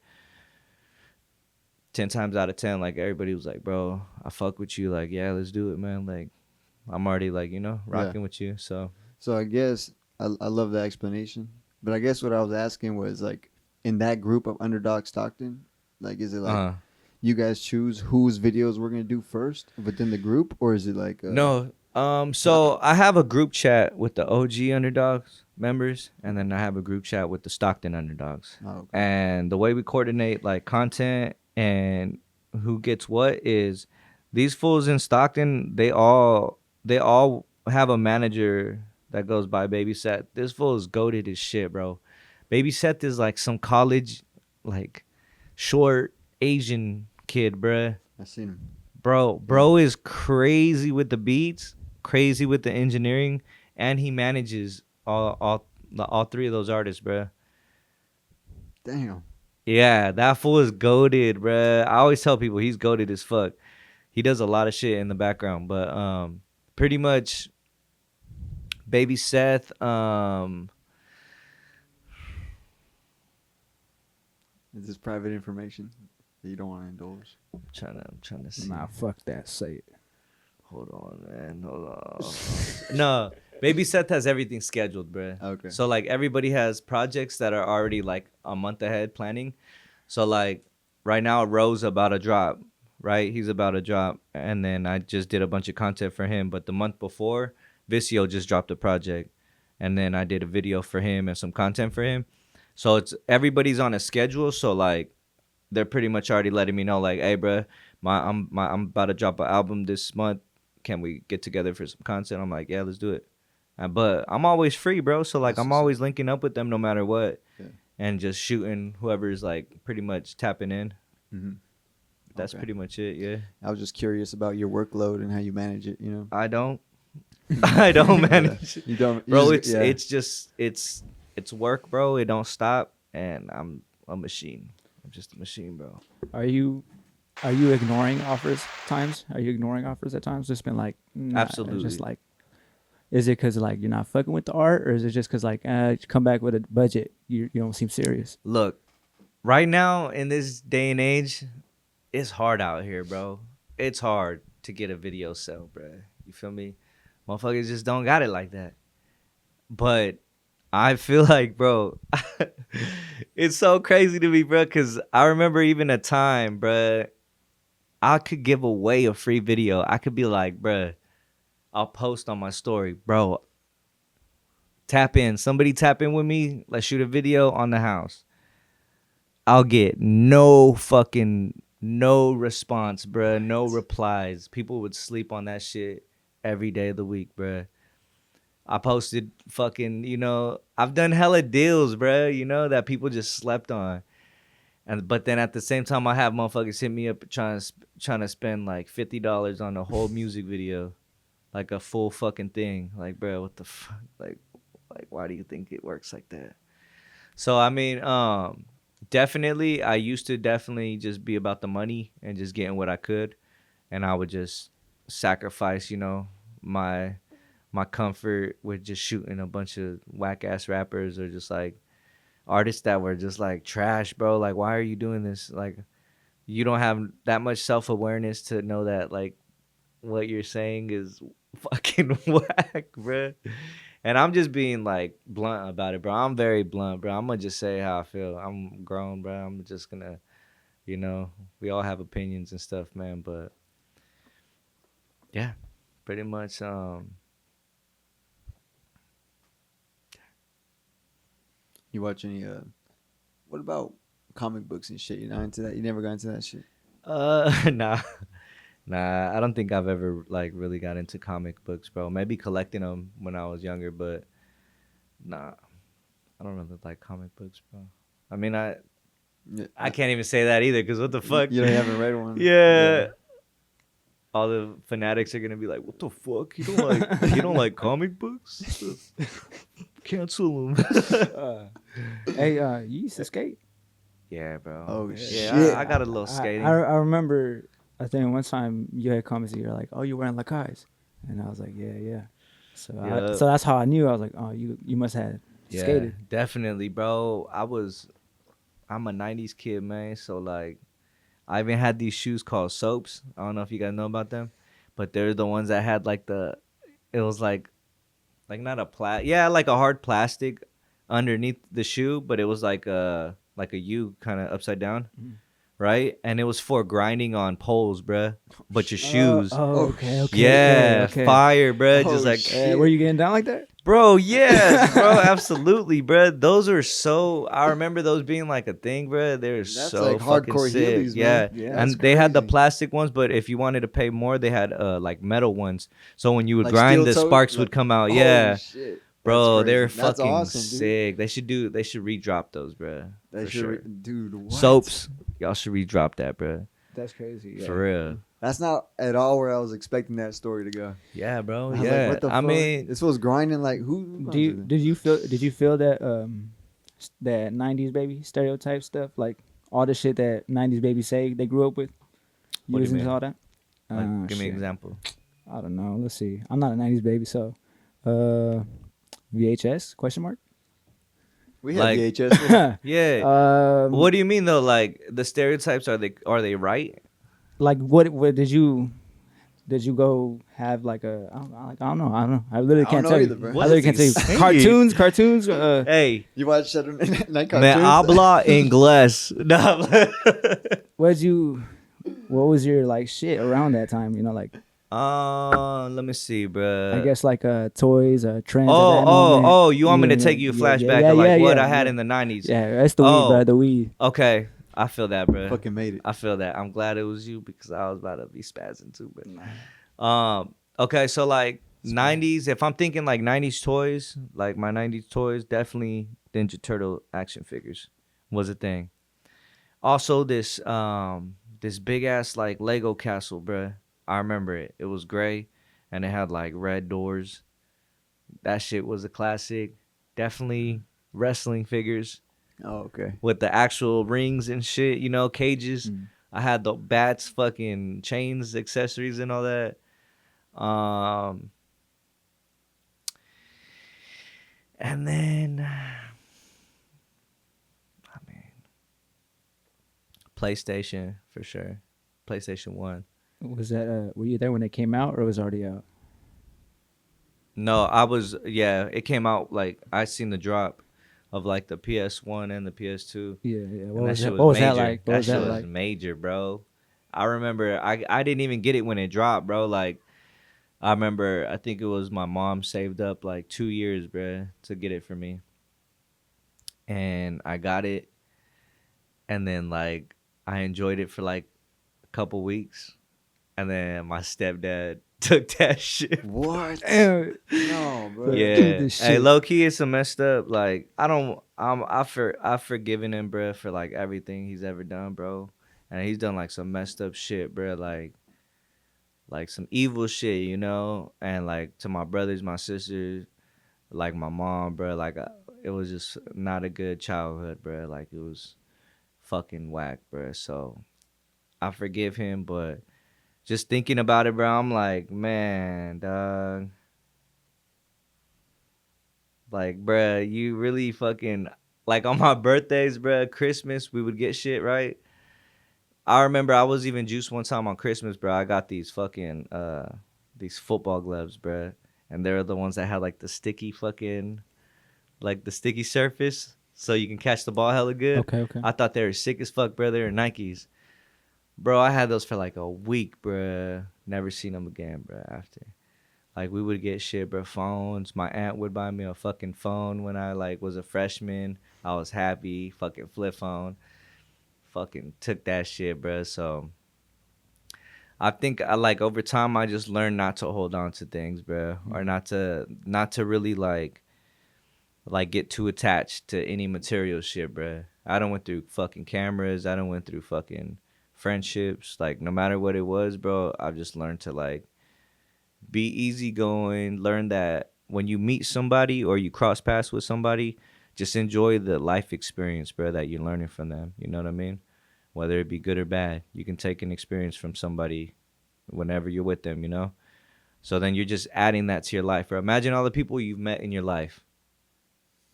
10 times out of 10, like everybody was like, bro, I fuck with you. Like, yeah, let's do it, man. Like, I'm already like, you know, rocking with you. So, So I guess I love that explanation. But I guess what I was asking was like in that group of Underdog Stockton, like is it like you guys choose whose videos we're gonna do first within the group, or is it like no. So I have a group chat with the OG Underdogs members, and then I have a group chat with the Stockton Underdogs. Oh, okay. And the way we coordinate like content and who gets what is these fools in Stockton, they all have a manager that goes by Baby Seth. This fool is goated as shit, bro. Baby Seth is like some college like short Asian kid, bruh. I seen him. Bro is crazy with the beats, crazy with the engineering, and he manages all three of those artists, bruh. Damn. Yeah, that fool is goated, bruh. I always tell people he's goated as fuck. He does a lot of shit in the background, but pretty much Baby Seth, Is this private information that you don't want to indulge? I'm trying to see. Nah, fuck that. Say it. Hold on, man. Hold on. No, Baby Seth has everything scheduled, bruh. Okay. So like everybody has projects that are already like a month ahead planning. So like right now Ro's about to drop, right? He's about to drop, and then I just did a bunch of content for him. But the month before, Vicio just dropped a project, and then I did a video for him and some content for him. So it's everybody's on a schedule. So like they're pretty much already letting me know like, hey, bruh, I'm about to drop an album this month. Can we get together for some content? I'm like, yeah, let's do it. But I'm always free, bro. So like, That's I'm what's up. always linking up with them no matter what, Yeah. and just shooting whoever's like pretty much tapping in. Mm-hmm. That's Okay. pretty much it. Yeah. I was just curious about your workload and how you manage it. I don't. I don't manage. You don't, you Bro, just- yeah. it's work, bro. It don't stop, and I'm a machine. I'm just a machine, bro. Are you ignoring offers times? Are you ignoring offers at times? Just been like, nah, it's Absolutely. just like, is it because like you're not fucking with the art, or is it just because like come back with a budget? You don't seem serious. Look, right now in this day and age, it's hard out here, bro. It's hard to get a video sell, bro. You feel me? Motherfuckers just don't got it like that. But I feel like, bro, it's so crazy to me, bro, because I remember even a time, bro, I could give away a free video. I could be like, bro, I'll post on my story, bro, tap in. Somebody tap in with me. Let's shoot a video on the house. I'll get no response, bruh. No replies. People would sleep on that shit every day of the week, bruh. I posted fucking, I've done hella deals, bruh, that people just slept on. But then at the same time, I have motherfuckers hit me up trying to spend like $50 on a whole music video, like a full fucking thing. Like, bruh, what the fuck? Like why do you think it works like that? So I mean, definitely, I used to definitely just be about the money and just getting what I could, and I would just sacrifice, my comfort with just shooting a bunch of whack ass rappers or just like artists that were just like trash, bro. Like, why are you doing this? Like, you don't have that much self awareness to know that like what you're saying is fucking whack, bro. And I'm just being like blunt about it, bro. I'm very blunt, bro. I'm gonna just say how I feel. I'm grown, bro. I'm just gonna, we all have opinions and stuff, man. But yeah, pretty much. You watch any? What about comic books and shit? You're not into that? You never got into that shit? Nah. I don't think I've ever like really got into comic books, bro. Maybe collecting them when I was younger, but nah, I don't really like comic books, bro. I mean, I can't even say that either, cause what the fuck? You haven't read one? Yeah. All the fanatics are gonna be like, "What the fuck? You don't like comic books? Cancel them." Hey, you used to skate? Yeah, bro. Oh, yeah, shit. I got a little skating. I remember. I think one time you had comments. You're like, "Oh, you're wearing Lacai's," and I was like, "Yeah." So Yeah. so that's how I knew. I was like, "Oh, you must have Yeah, skated." definitely, bro. I'm a '90s kid, man. So like, I even had these shoes called Soaps. I don't know if you guys know about them, but they're the ones that had like it was like not a like a hard plastic underneath the shoe, but it was like a U kind of upside down, right? And it was for grinding on poles, bruh. But your shoes, Okay. yeah, okay. fire, bruh. Oh, Just like, shit. Were you getting down like that? bro, yes, bro, absolutely, bruh. Those are so. I remember those being like a thing, bruh. They're That's so like fucking hardcore sick. Heelys, Yeah, man. Yeah, and that's they had the crazy. plastic ones, but if you wanted to pay more, they had like metal ones. So when you would Like grind, the steel toe? sparks Like- would come out. Oh, Yeah. shit. Bro, That's they're crazy. That's fucking awesome, dude. sick. They should redrop those, bruh. That for shit, sure. dude. What? Soaps, y'all should redrop that, bruh. That's crazy. For real. That's not at all where I was expecting that story to go. Yeah, bro. I was Yeah. like, what the I fuck? mean, This was grinding like who? Did you feel that that '90s baby stereotype stuff, like all the shit that '90s babies say they grew up with? What do you Using mean? all that. like, give me Shit. an example. I don't know. Let's see. I'm not a '90s baby, so VHS question mark. We had Like- VHS. Yeah. What do you mean though? Like the stereotypes, are they right? like what did you go have like a I don't know. I literally I can't don't tell know you. either, bro. I What literally is can't he tell you. saying? Cartoons. Hey, You watch Saturday Night me Cartoons? habla inglés. What was your like shit around that time? You know, like Let me see, bro. I guess like trends. At that moment. Oh! You want me to Yeah, take you a yeah, flashback yeah, of like yeah, what yeah, I had yeah. in the '90s? Yeah, that's the weed, Oh. bro. The weed. Okay. I feel that, bro. Fucking made it. I feel that. I'm glad it was you because I was about to be spazzing too, but okay, so like 90s, if I'm thinking like 90s toys, like my 90s toys, definitely Ninja Turtle action figures was a thing. Also this big ass like Lego castle, bruh. I remember it. It was gray and it had like red doors. That shit was a classic. Definitely wrestling figures Oh, okay. with the actual rings and shit, you know, cages. I had the bats, fucking chains, accessories, and all that. And then, I mean, PlayStation for sure. PlayStation 1. Was that were you there when it came out or was it already out? No, I was, yeah, it came out like, I seen the drop of like the PS1 and the PS2. Yeah. And What that was shit that? was What was major. that like? What That was shit that was like? major, bro. I remember I didn't even get it when it dropped, bro. Like, I remember, I think it was my mom saved up like 2 years, bro, to get it for me. And I got it. And then, like, I enjoyed it for like a couple weeks. And then my stepdad took that shit. What? Damn. No, bro. Dude, Yeah. this Hey, shit. low key, it's a messed up. Like, I've forgiven him, bro, for like everything he's ever done, bro. And he's done like some messed up shit, bro. Like some evil shit, you know. And like to my brothers, my sisters, like my mom, bro. Like it was just not a good childhood, bro. Like it was fucking whack, bro. So I forgive him, but just thinking about it, bro, I'm like, man, dog. Like, bruh, you really fucking like on my birthdays, bruh, Christmas, we would get shit, right? I remember I was even juiced one time on Christmas, bro. I got these fucking these football gloves, bruh. And they're the ones that had like the sticky fucking like the sticky surface so you can catch the ball hella good. Okay. I thought they were sick as fuck, bro. They were Nikes. Bro, I had those for like a week, bruh. Never seen them again, bruh, after. Like, we would get shit, bro, phones. My aunt would buy me a fucking phone when I, like, was a freshman. I was happy. Fucking flip phone. Fucking took that shit, bro. So, I think, like, over time, I just learned not to hold on to things, bro. Or not to really, like, get too attached to any material shit, bro. I done went through fucking cameras. I done went through fucking friendships. Like, no matter what it was, bro, I've just learned to, like, be easygoing. Learn that when you meet somebody or you cross paths with somebody, just enjoy the life experience, bro, that you're learning from them. You know what I mean? Whether it be good or bad, you can take an experience from somebody whenever you're with them, you know? So then you're just adding that to your life, bro. Imagine all the people you've met in your life.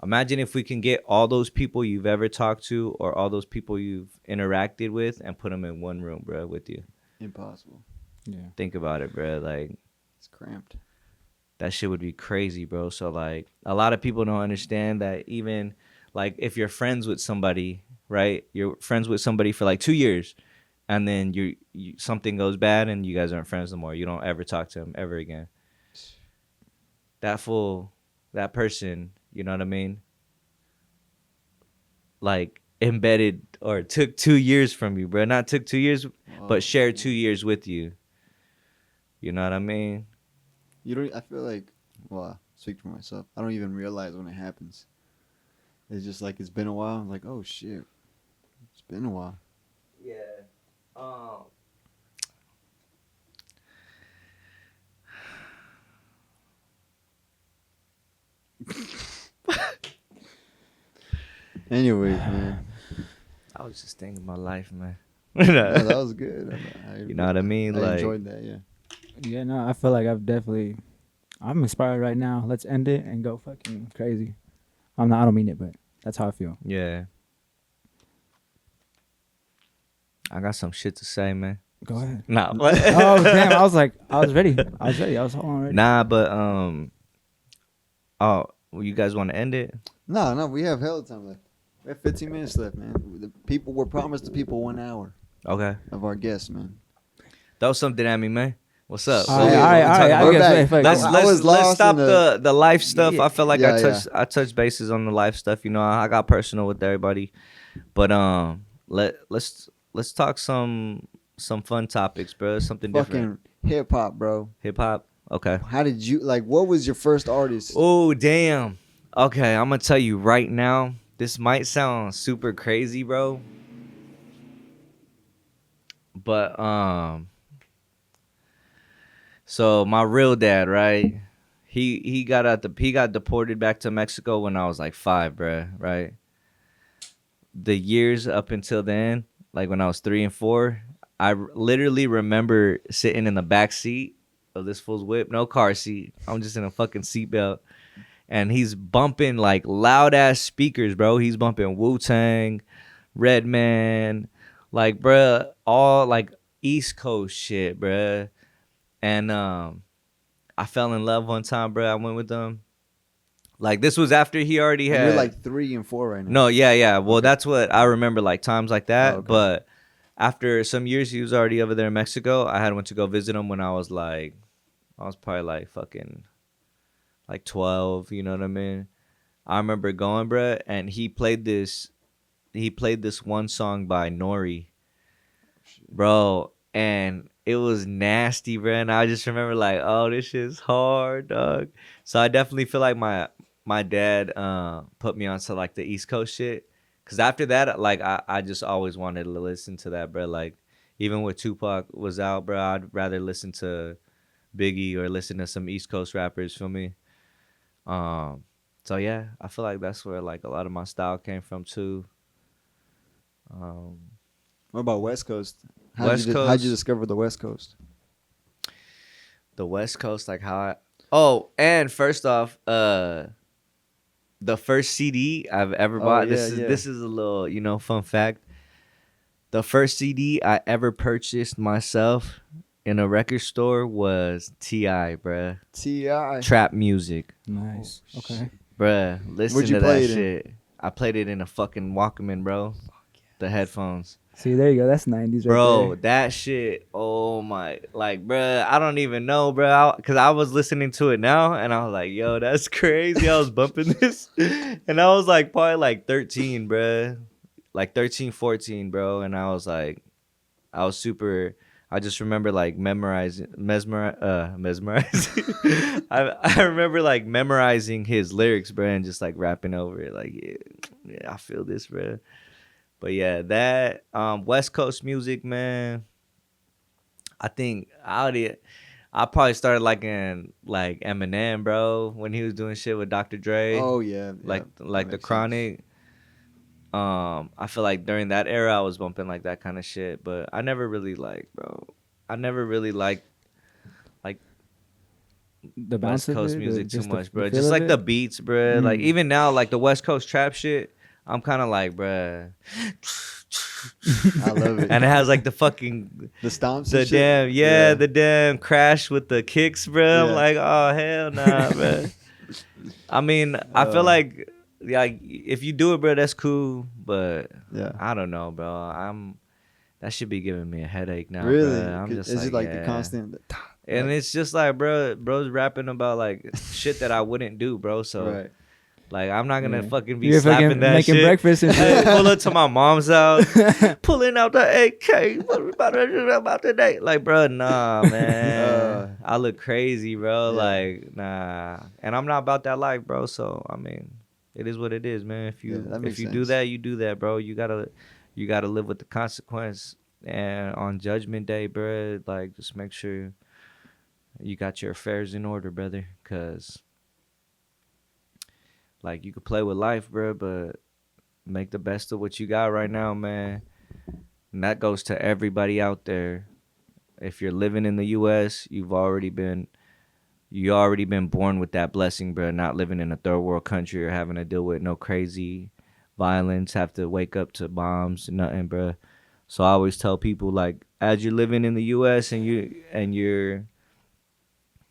Imagine if we can get all those people you've ever talked to or all those people you've interacted with and put them in one room, bro, with you. Impossible. Yeah. Think about it, bro. Like, It's cramped. that shit would be crazy, bro. So, like, a lot of people don't understand that even, like, if you're friends with somebody, right? You're friends with somebody for, like, 2 years, and then you something goes bad and you guys aren't friends no more. You don't ever talk to them ever again. That person, you know what I mean? Like, embedded or took 2 years from you, bro. Not took 2 years, but shared 2 years with you. You know what I mean? You don't. I feel like. Well, I speak for myself. I don't even realize when it happens. It's just like it's been a while. I'm like, oh shit, it's been a while. Yeah. Anyways, man. I was just thinking my life, man. No, that was good. You know what I mean? I Like, enjoyed that. Yeah. Yeah, no, I feel like I'm inspired right now. Let's end it and go fucking crazy. I don't mean it, but that's how I feel. yeah. I got some shit to say, man. Go ahead. Nah. Oh damn! I was ready. I was hold on ready. Nah, but oh, well, you guys want to end it? No, we have hella time left. We have 15 minutes left, man. We're promised the people 1 hour Okay. of our guests, man. Throw something at me, man. What's up? All What we right. talking I about? guess back. let's I was Let's lost stop in the life stuff. I feel like Yeah, I touched bases on the life stuff. You know, I got personal with everybody, but let's talk some fun topics, bro. Something different. Fucking hip hop, bro. Hip hop. Okay. How did you like? What was your first artist? Oh damn. Okay, I'm gonna tell you right now. This might sound super crazy, bro. But so my real dad, right? He got deported back to Mexico when I was like 5, bruh, right? The years up until then, like when I was 3 and 4, literally remember sitting in the back seat of this fool's whip, no car seat. I'm just in a fucking seatbelt, and he's bumping like loud ass speakers, bro. He's bumping Wu-Tang, Redman, like bruh, all like East Coast shit, bruh. And I fell in love one time, bruh. I went with them. Like this was after he already And had. you're like 3 and 4 right now. No, yeah. Well, Okay. that's what I remember, like times like that. Oh, okay. But after some years, he was already over there in Mexico. I had went to go visit him when I was probably like fucking like 12. You know what I mean? I remember going, bruh, and he played this one song by Nori, bro, and it was nasty, bro. And I just remember like, oh, this shit's hard, dog. So I definitely feel like my dad put me onto like the East Coast shit. Cause after that, like I just always wanted to listen to that, bro. Like even when Tupac was out, bro, I'd rather listen to Biggie or listen to some East Coast rappers. Feel me? So yeah, I feel like that's where like a lot of my style came from too. What about West Coast? How'd West you Coast. discover the West Coast? The West Coast, like how I. Oh, and first off, the first CD I've ever bought. yeah, yeah. This is a little fun fact. The first CD I ever purchased myself in a record store was T.I., bruh. T.I. Trap music, Nice. Oh, Okay. bruh. Listen Where'd you to play that it in? shit. I played it in a fucking Walkman, bro. The headphones. See, there you go. That's 90s right Bro, there. that shit, oh my, like, bruh, I don't even know, bruh, because I was listening to it now, and I was like, yo, that's crazy, I was bumping this, and I was, like, probably, like, 13, bruh, like, 13, 14, bro, and I was, like, I was super, I just remember, like, mesmerizing, I remember, like, memorizing his lyrics, bruh, and just, like, rapping over it, like, yeah, I feel this, bruh. But yeah, that West Coast music, man. I think I probably started liking like Eminem, bro, when he was doing shit with Dr. Dre, Oh yeah, like that the makes Chronic. I feel like during that era I was bumping like that kind of shit, but I never really like, bro. I never really liked like The West bounce of Coast it, music too just much, the bro. feel Just of like the it? beats, bro. Like Mm. even now, like the West Coast trap shit, I'm kind of like, bro. I love it. And it has like the fucking The stomps. the and shit? damn the damn crash with the kicks, bro. I'm Yeah. like, oh hell nah, bro. I mean, I feel like if you do it, bro, that's cool. But Yeah. I don't know, bro. That should be giving me a headache now, Really? bro. I'm just Is like, it like yeah. the constant? And it's just like, bro's rapping about like shit that I wouldn't do, bro. So Right. like, I'm not gonna Yeah. fucking be You're slapping fucking that making shit. breakfast and shit. Pull up to my mom's house, pulling out the AK. What about today? Like, bro, nah, man. I look crazy, bro. Yeah. Like, nah. And I'm not about that life, bro. So I mean, it is what it is, man. If Yeah, you that makes if you do sense. that, you do that, bro. You gotta live with the consequence. And on Judgment Day, bro, like just make sure you got your affairs in order, brother. Cause like you could play with life, bro, but make the best of what you got right now, man. And that goes to everybody out there. If you're living in the US, you already been born with that blessing, bro. Not living in a third world country or having to deal with no crazy violence, have to wake up to bombs and nothing, bro. So I always tell people like, as you're living in the US and you're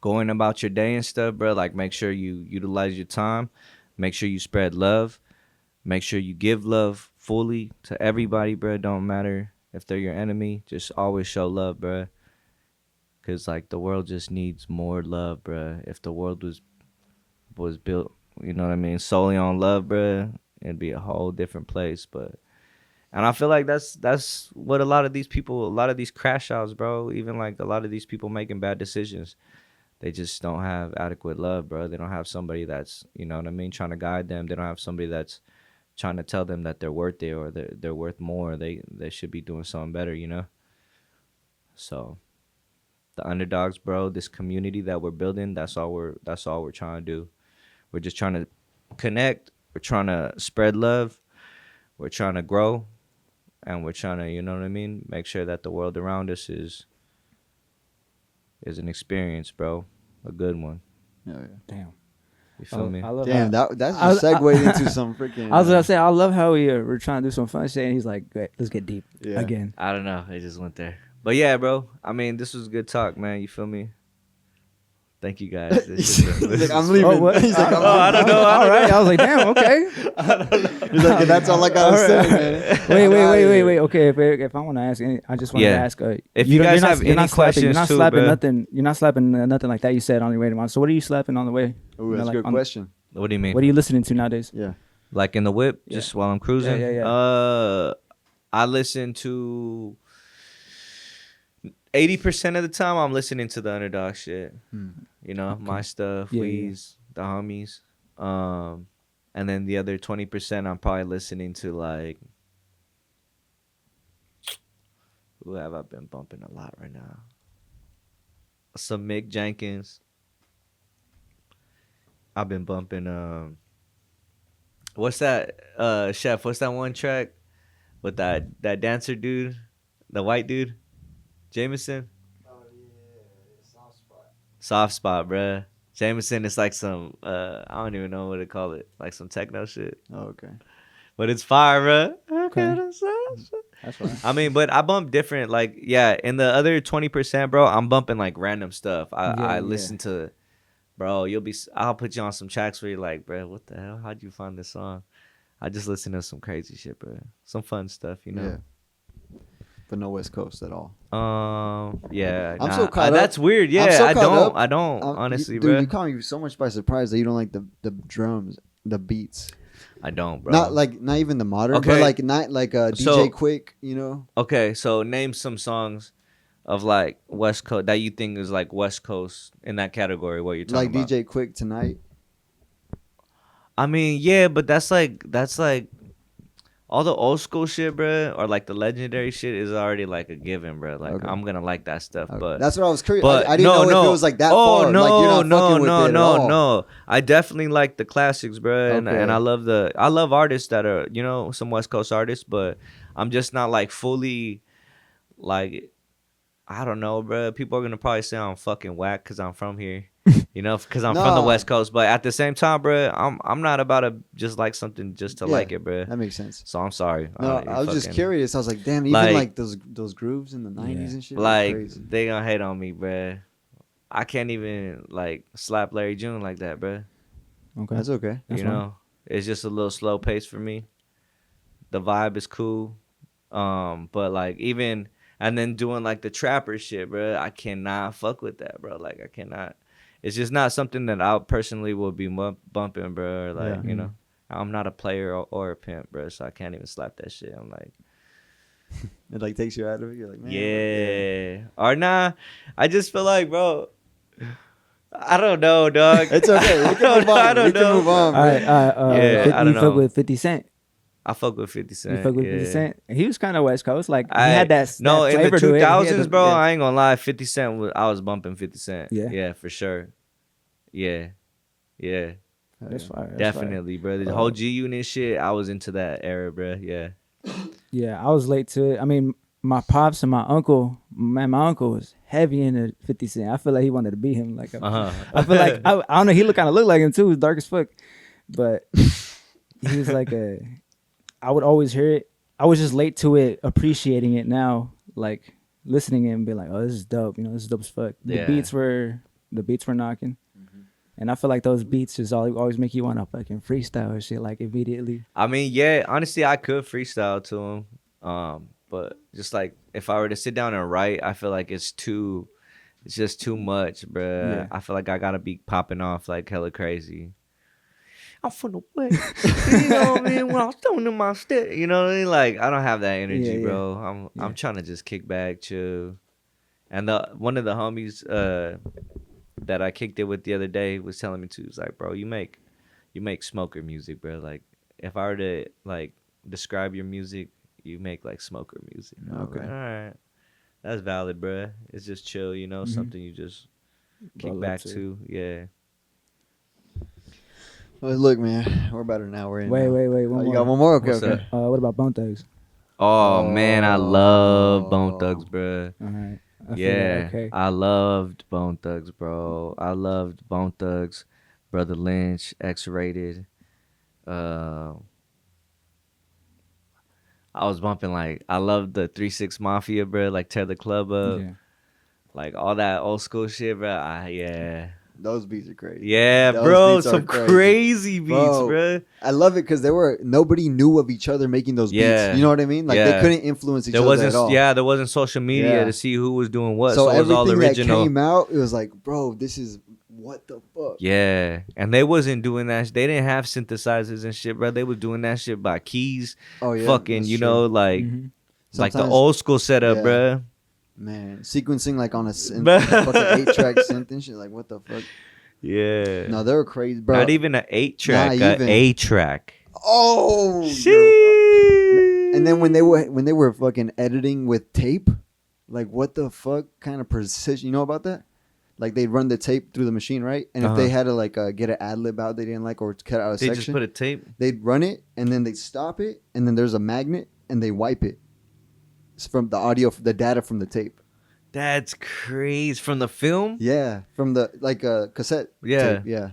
going about your day and stuff, bro, like make sure you utilize your time, make sure you spread love, make sure you give love fully to everybody, bro. Don't matter if they're your enemy, just always show love, bro. Cause like the world just needs more love, bro. If the world was built, you know what I mean, solely on love, bro, it'd be a whole different place. But And I feel like that's what a lot of these crash outs, bro, even like a lot of these people making bad decisions, they just don't have adequate love, bro. They don't have somebody that's, you know what I mean, trying to guide them. They don't have somebody that's trying to tell them that they're worth it or they're worth more. They should be doing something better, you know? So the underdogs, bro, this community that we're building, that's all we're trying to do. We're just trying to connect. We're trying to spread love. We're trying to grow. And we're trying to, you know what I mean, make sure that the world around us is an experience, bro. A good one. Yeah, yeah. Damn. You feel me? I love Damn, how, that's I was- just segued into some freaking. I was gonna say I love how we're trying to do some fun shit, and he's like, "Great, let's get deep Yeah. again." I don't know. It just went there. But yeah, bro. I mean, this was good talk, man. You feel me? Thank you guys. He's like, I'm leaving. Oh, what? He's like, I'm I don't know. All right, I was like, "Damn, okay." He's like, that's all I gotta All say, right. man. Wait. Okay, if I want to ask, I just want to Yeah. ask. If you guys have any questions you're not too, slapping bro. nothing. You're not slapping nothing like that. You said on your way to mine. So what are you slapping on the way? Ooh, You know, that's a like good on- question. What do you mean? What are you listening to nowadays? Yeah. Like in the whip, Yeah. just while I'm cruising? Yeah. I listen to 80% of the time. I'm listening to the underdog shit. You know, my stuff, Yeah, Weez, the homies. And then the other 20%, I'm probably listening to like. Who have I been bumping a lot right now? Some Mick Jenkins. I've been bumping what's that Chef, what's that one track with that dancer dude, the white dude? Jameson? Oh yeah, Soft spot, bruh. Jameson is like some I don't even know what to call it. Like some techno shit. Oh, okay. But it's fire, bruh. Okay. Okay. That's fine. I mean, but I bump different. Like, yeah, in the other 20%, bro, I'm bumping like random stuff. I listen to, bro, I'll put you on some tracks where you're like, bro, what the hell? How'd you find this song? I just listen to some crazy shit, bro. Some fun stuff, you know? Yeah. But no West Coast at all. Yeah. I'm so caught up. That's weird. I'm Yeah, so I caught don't. up. I don't, honestly, dude, bro. you caught me so much by surprise that you don't like the drums, the beats. I don't, bro. Not even the modern, but Okay. like not like DJ So- Quick, you know? Okay, so name some songs of like West Coast that you think is like West Coast in that category. What you're talking Like about? DJ Quick Tonight. I mean, yeah, but that's like all the old school shit, bro, or like the legendary shit is already like a given, bro. Like Okay. I'm gonna like that stuff, Okay. but That's what I was curious. but I didn't know if it was like that far. No, like you're not no, fucking with no, it at no, all. no. I definitely like the classics, bro, and Okay. I love artists that are, you know, some West Coast artists, but I'm just not like fully like, I don't know, bro. People are gonna probably say I'm fucking whack because I'm from here, you know, because I'm from the No. West Coast. But at the same time, bro, I'm not about to just like something just to Yeah, like it, bro. That makes sense. So I'm sorry. No, You I was just fucking- curious. I was like, damn, even like- like those grooves in the 90s and shit. Like crazy. they gonna hate on me, bro. I can't even like slap Larry June like that, bro. Okay. That's okay. That's You know, it's just a little slow pace for me. The vibe is cool, but like even and then doing like the trapper shit, bro. I cannot fuck with that, bro. Like I cannot. It's just not something that I personally would be bumping, bro. Or like Yeah. you know, I'm not a player or a pimp, bro. So I can't even slap that shit. I'm like, It like takes you out of it. You're like, man. yeah, or nah. I just feel like, bro. I don't know, dog. It's okay. We I can don't move know, I on. don't We can know. move on. All right. Yeah, I you don't fuck know. with 50 Cent. I fuck with 50 Cent. You fuck with yeah. 50 Cent. He was kind of West Coast. Like he had that. No, that in the flavor to it. He had 2000s, the- bro. yeah. I ain't gonna lie. 50 Cent, I was bumping 50 Cent. Yeah? Yeah, for sure. Yeah. That's fire. That's Definitely, bro. The whole G Unit shit, I was into that era, bro. Yeah. fire. Yeah, I was late to it. I mean, my pops and my uncle, man, my uncle was heavy into 50 Cent. I feel like he wanted to beat him. Like, Uh-huh. I feel like I don't know. He kind of looked like him too. He was dark as fuck, but he was like a. I would always hear it. I was just late to it, appreciating it now, like listening and being like, "Oh, this is dope." You know, this is dope as fuck. Yeah. The beats were knocking, and I feel like those beats just always make you want to fucking freestyle or shit like immediately. I mean, yeah, honestly, I could freestyle to him. But just like if I were to sit down and write, I feel like it's just too much, bruh. Yeah. I feel like I gotta be popping off like hella crazy. I'm from the way. You know what I mean? When I was throwing in my step, you know what I mean? Like I don't have that energy, Yeah, yeah. bro. Yeah. I'm trying to just kick back, chill. And one of the homies that I kicked it with the other day was telling me too. He's like, bro, you make smoker music, bro. Like if I were to like describe your music, you make like smoker music. And I was Okay. like, all right, that's valid, bro. It's just chill, you know, something you just kick Roll up back to. to. Yeah. Well, look, man, we're about an hour in. Wait, now. wait, Oh, one you more. got one more? Okay, What's okay. up? What about Bone Thugs? Oh man, I love Bone Oh. Thugs, bro. All right. I feel Yeah, that, okay. I loved Bone Thugs, bro. I loved Bone Thugs, Brother Lynch, X-Rated. I was bumping like I loved the 3-6 Mafia, bro. Like Tear the Club Up, Yeah. like all that old school shit, bro. Yeah, Those beats are crazy. yeah, Those bro. beats are Some crazy beats, bro. I love it because nobody knew of each other making those Yeah. beats. You know what I mean? Like Yeah. they couldn't influence each There other wasn't, at all. yeah, there wasn't social media Yeah. to see who was doing what. So So, it was all everything that original. came out, it was like, bro, this is what the fuck. Yeah, and they wasn't doing that. They didn't have synthesizers and shit, bro. They was doing that shit by keys. Oh yeah, Fucking, that's you true. know, like Mhm. like the Sometimes- old school setup, yeah. bro. Man, sequencing like on a Bruh. fucking 8-track synth and shit. Like what the fuck? Yeah. No, they were crazy, bro. Not even an 8-track, Not a even. 8-track. Oh. Sheesh. And then when they were fucking editing with tape, like what the fuck kind of precision? You know about that? Like they'd run the tape through the machine, right? And if they had to like get an ad lib out they didn't like or cut out a They section, just put a tape. they'd run it and then they'd stop it and then there's a magnet and they wipe it. It's from the audio, the data from the tape. That's crazy. From the film? Yeah, from the like cassette. Yeah. tape, yeah.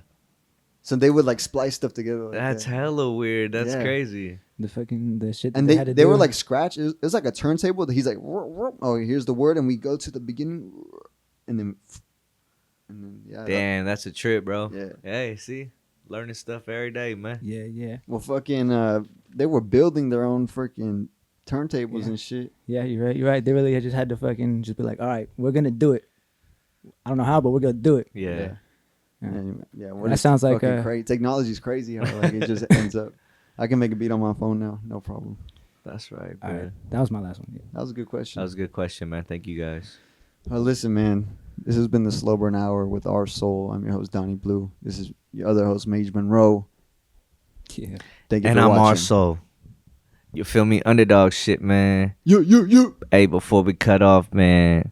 So they would like splice stuff together. Like That's that. hella weird. That's Yeah. crazy. The shit that And they had to they do. were like scratch. It was like a turntable. He's like, oh, here's the word, and we go to the beginning, and then yeah. Damn, that's a trip, bro. Yeah. Hey, see? Learning stuff every day, man. Yeah, yeah. Well, fucking, they were building their own freaking turntables Yeah. and shit. Yeah, you're right. You're right. They really just had to fucking just be like, all right, we're gonna do it. I don't know how, but we're gonna do it. Yeah. Yeah. Yeah. That sounds like crazy. Technology's crazy. How like it just ends up. I can make a beat on my phone now, no problem. That's right, bro. All right, that was my last one. Yeah. That was a good question. That was a good question, man. Thank you guys. Well, listen, man. This has been the Slow Burn Hour with Our Soul. I'm your host, Donnie Blue. This is your other host, Mage Monroe. Yeah. Thank you And for I'm watching. also, you feel me? Underdog shit, man. You. Hey, before we cut off, man,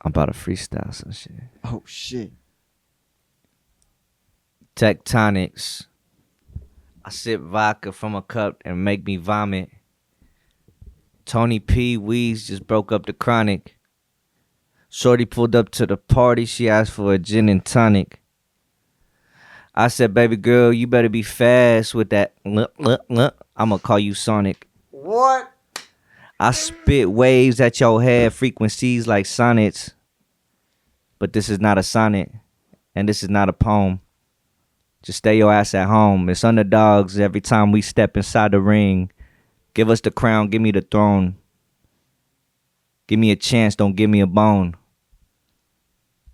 I'm about to freestyle some shit. Oh, shit. Tectonics. I sip vodka from a cup and make me vomit. Tony P. Weez just broke up the chronic. Shorty pulled up to the party. She asked for a gin and tonic. I said, baby girl, you better be fast with that. I'ma call you Sonic. What? I spit waves at your head, frequencies like sonnets. But this is not a sonnet, and this is not a poem. Just stay your ass at home. It's Underdawgs every time we step inside the ring. Give us the crown, give me the throne. Give me a chance, don't give me a bone.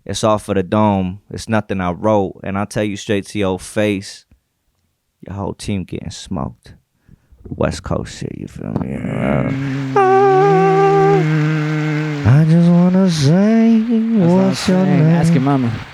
It's all for the dome. It's nothing I wrote, and I'll tell you straight to your face. Your whole team getting smoked. West Coast shit, you feel me? I just wanna say, That's what I'm what's your saying. name? Ask your mama.